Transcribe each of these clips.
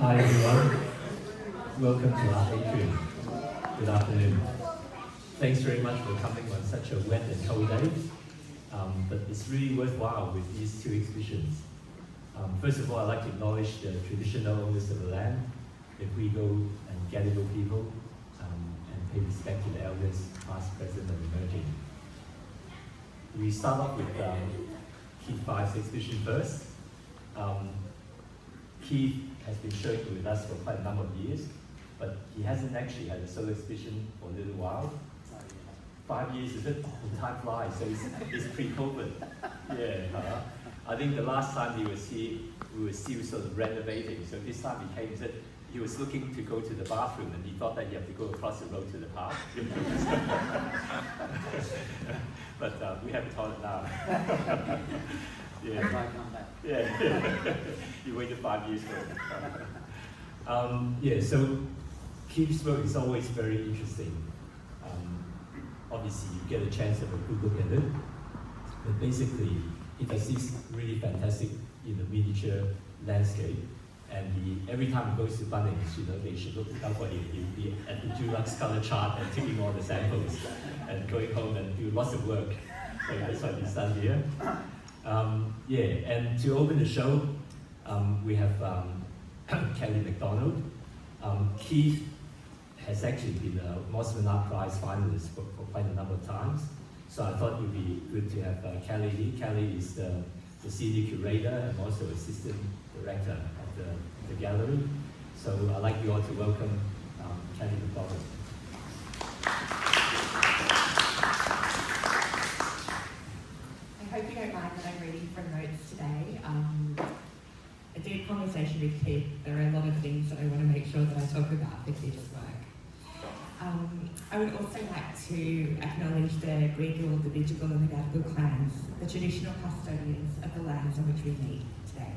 Hi everyone, welcome to our Atrium. Good afternoon. Thanks very much for coming on such a wet and cold day, but it's really worthwhile with these two exhibitions. First of all, I'd like to acknowledge the traditional owners of the land, the Prevailing and Curator people, and pay respect to the elders, past, present, and emerging. We start off with Keith Fyfe's exhibition first. Keith has been showing with us for quite a number of years, but he hasn't actually had a solo exhibition for a little while. 5 years, is it? The time flies, so it's pre-COVID. Yeah. I think the last time he was here, we were still sort of renovating, so this time he came, said he was looking to go to the bathroom and he thought that you have to go across the road to the park. But we have a toilet now. Yeah. Yeah. You waited 5 years for it. So Keith's work is always very interesting. Obviously, you get a chance to have a good look at it. But basically, he does this really fantastic, miniature landscape. And every time he goes to Bunnings, they should look out for him. He'll be at the Dulux color chart and taking all the samples and going home and do lots of work. So that's what he's done here. And to open the show, we have McDonald. Keith has actually been a Mosman Art Prize finalist for quite a number of times. So I thought it would be good to have Kelly here. Kelly is the senior curator and also assistant director of the gallery. So I'd like you all to welcome Kelly McDonald. I hope you don't mind that I'm reading from notes today. A deep conversation with Keith. There are a lot of things that I want to make sure that I talk about with this work. I would also like to acknowledge the Grigil, the Bidjigal and the Gadigal clans, the traditional custodians of the lands on which we meet today.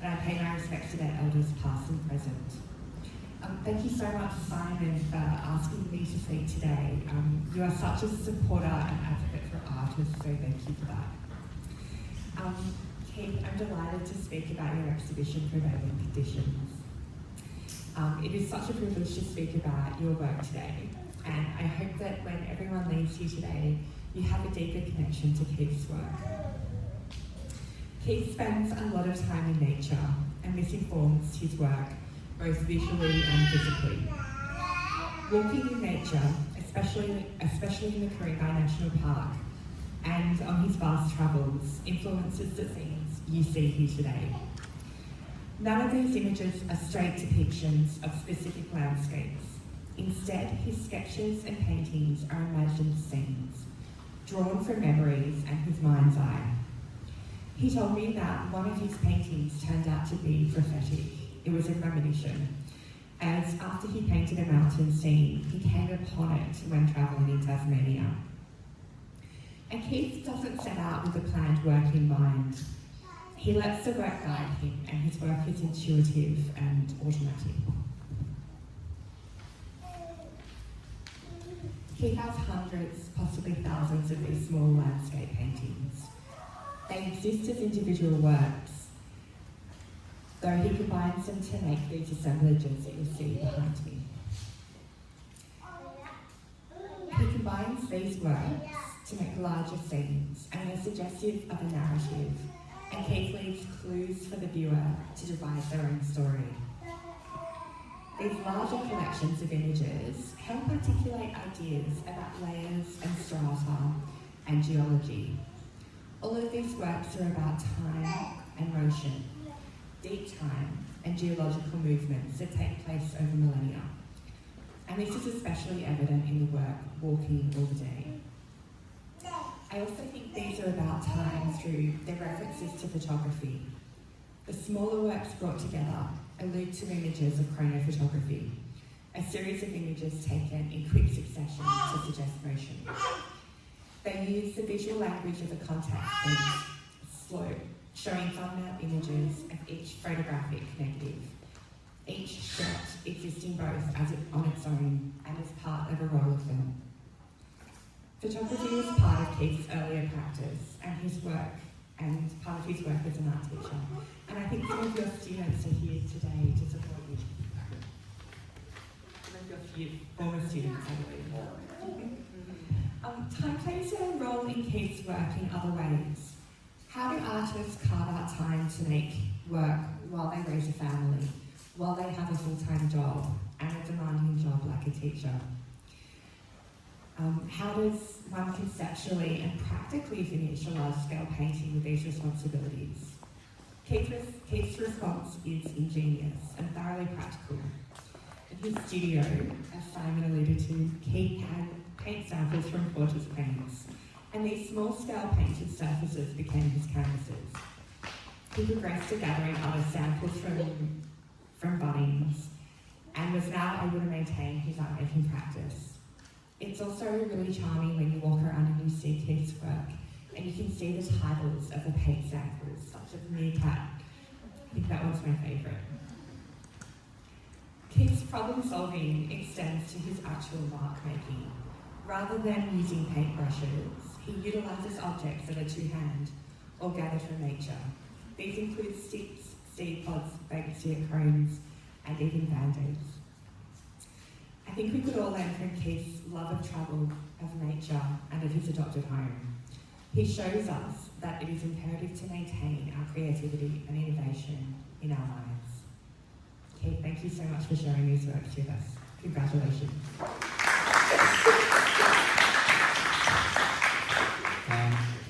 And I pay my respects to their elders past and present. Thank you so much, Simon, for asking me to speak today. You are such a supporter and advocate for artists, so thank you for that. Keith, I'm delighted to speak about your exhibition, Prevailing Conditions. It is such a privilege to speak about your work today, and I hope that when everyone leaves here today, you have a deeper connection to Keith's work. Keith spends a lot of time in nature, and this informs his work, both visually and physically. Walking in nature, especially in the Kurator National Park, and on his vast travels, influences the scenes you see here today. None of these images are straight depictions of specific landscapes. Instead, his sketches and paintings are imagined scenes, drawn from memories and his mind's eye. He told me that one of his paintings turned out to be prophetic. It was a premonition, as after he painted a mountain scene, he came upon it when travelling in Tasmania. And Keith doesn't set out with a planned work in mind. He lets the work guide him, and his work is intuitive and automatic. Keith has hundreds, possibly thousands of these small landscape paintings. They exist as individual works, though he combines them to make these assemblages that you see behind me. He combines these works to make larger scenes, and they're suggestive of a narrative, and Keith leaves clues for the viewer to devise their own story. These larger collections of images help articulate ideas about layers and strata and geology. All of these works are about time and motion, deep time and geological movements that take place over millennia. And this is especially evident in the work Walking All the Day. I also think these are about time through their references to photography. The smaller works brought together allude to images of chronophotography, a series of images taken in quick succession to suggest motion. They use the visual language of a contact lens, slope, showing thumbnail images of each photographic negative, each shot existing both as on its own and as part of a roll of film. Photography was part of Keith's earlier practice and part of his work as an art teacher. And I think some of your students are here today to support you former students, I believe. Time plays a role in Keith's work in other ways. How do artists carve out time to make work while they raise a family, while they have a full-time job and a demanding job like a teacher? How does one conceptually and practically finish a large-scale painting with these responsibilities? Keith's response is ingenious and thoroughly practical. In his studio, as Simon alluded to, Keith had paint samples from Porter's paints, and these small-scale painted surfaces became his canvases. He progressed to gathering other samples from Bunnings, and was now able to maintain his art-making practice. It's also really charming when you walk around and you see Keith's work, and you can see the titles of the paint samples, such as Meerkat. I think that one's my favourite. Keith's problem solving extends to his actual mark making. Rather than using paintbrushes, he utilises objects that are to-hand or gathered from nature. These include sticks, seed pods, baby steer cones, and even band-aids. I think we could all learn from Keith's love of travel, of nature, and of his adopted home. He shows us that it is imperative to maintain our creativity and innovation in our lives. Keith, thank you so much for sharing these works with us. Congratulations.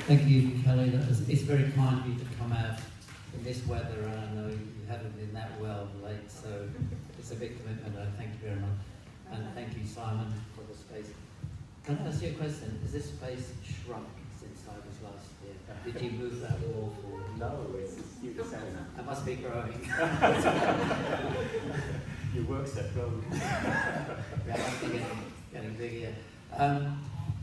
Thank you, Kelly. It's very kind of you to come out in this weather, and I know you haven't been that well late, so it's a big commitment. I thank you very much. And thank you, Simon, for the space. Can I ask you a question? Has this space shrunk since I was last here? Did you move that wall forward? No, it's the same. I must be growing. Your works have grown. Yeah, I must be getting bigger.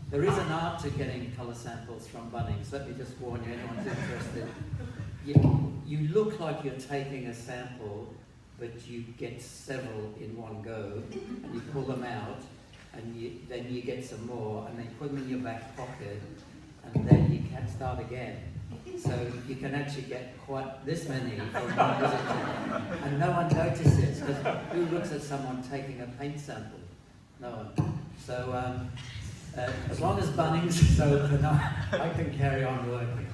There is an art to getting colour samples from Bunnings. Let me just warn you, anyone's interested. You look like you're taking a sample, but you get several in one go, and you pull them out, and then you get some more, and then you put them in your back pocket, and then you can start again. So you can actually get quite this many from one visit, and no one notices, because who looks at someone taking a paint sample? No one. So as long as Bunnings is open, I can carry on working.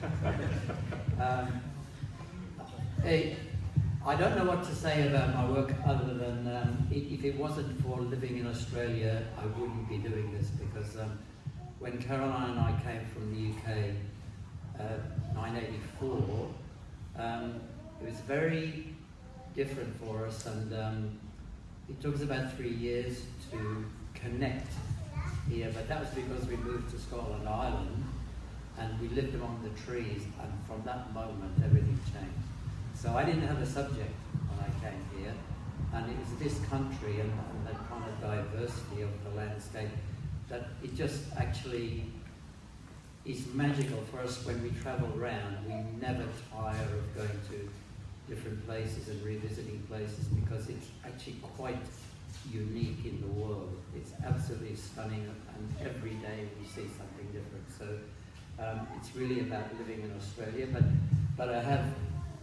I don't know what to say about my work other than if it wasn't for living in Australia, I wouldn't be doing this, because when Caroline and I came from the UK, 1984, it was very different for us, and it took us about 3 years to connect here, but that was because we moved to Scotland Island and we lived among the trees, and from that moment everything changed. So I didn't have a subject when I came here, and it was this country and that kind of diversity of the landscape that it just actually is magical for us when we travel around. We never tire of going to different places and revisiting places, because it's actually quite unique in the world. It's absolutely stunning, and every day we see something different. So it's really about living in Australia, but I have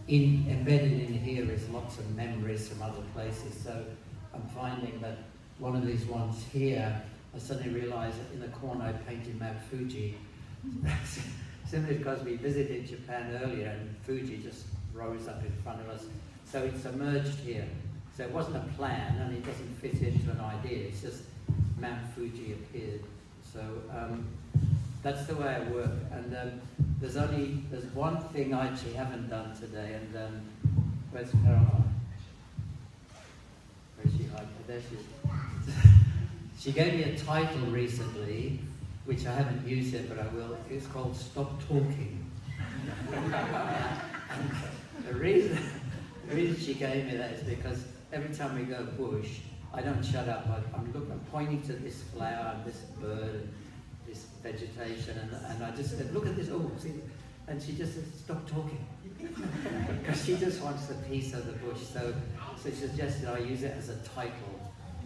embedded in here is lots of memories from other places. So I'm finding that one of these ones here, I suddenly realised that in the corner I painted Mount Fuji, simply because we visited Japan earlier and Fuji just rose up in front of us. So it's emerged here. So it wasn't a plan, and it doesn't fit into an idea. It's just Mount Fuji appeared. So that's the way I work. And there's one thing I actually haven't done today. And where's Caroline? Where is she hiding? There she is. She gave me a title recently, which I haven't used yet, but I will. It's called "Stop Talking." And the reason she gave me that is because every time we go bush, I don't shut up. I'm pointing to this flower and this bird and this vegetation, and I just said, look at this, oh, see, and she just said, stop talking. Because she just wants a piece of the bush. So she suggested I use it as a title,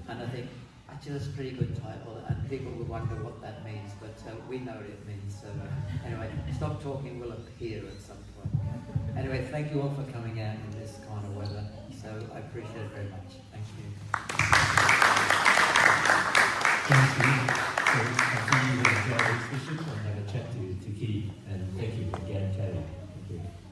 and I think, actually that's a pretty good title, and people will wonder what that means, but we know what it means. So anyway, Stop Talking will appear at some point. Anyway, thank you all for coming out in this kind of weather. So I appreciate it very much. Thank you.